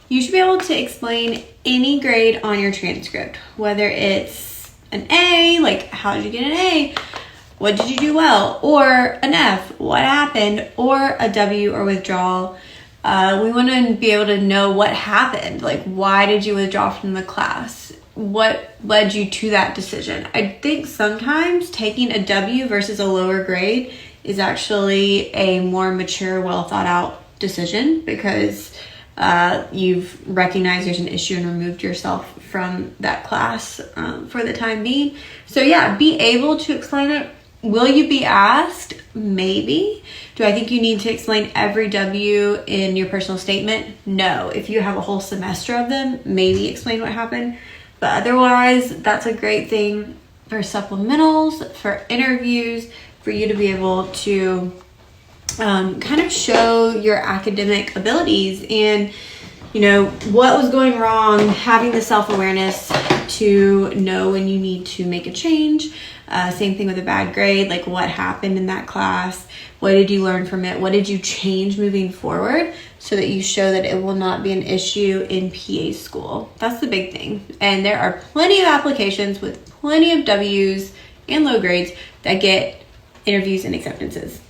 You should be able to explain any grade on your transcript, whether it's an A, like how did you get an A? What did you do well? Or an F, what happened? Or a W or withdrawal. We want to be able to know what happened. Like, why did you withdraw from the class? What led you to that decision? I think sometimes taking a W versus a lower grade is actually a more mature, well thought out decision because you've recognized there's an issue and removed yourself from that class for the time being. So yeah, be able to explain it. Will you be asked? Maybe. Do I think you need to explain every W in your personal statement? No. If you have a whole semester of them, maybe explain what happened. But otherwise, that's a great thing for supplementals, for interviews, for you to be able to kind of show your academic abilities and, you know, what was going wrong, having the self-awareness to know when you need to make a change. Same thing with a bad grade, like what happened in that class, what did you learn from it, what did you change moving forward so that you show that it will not be an issue in PA school. That's the big thing. And there are plenty of applications with plenty of W's and low grades that get interviews and acceptances.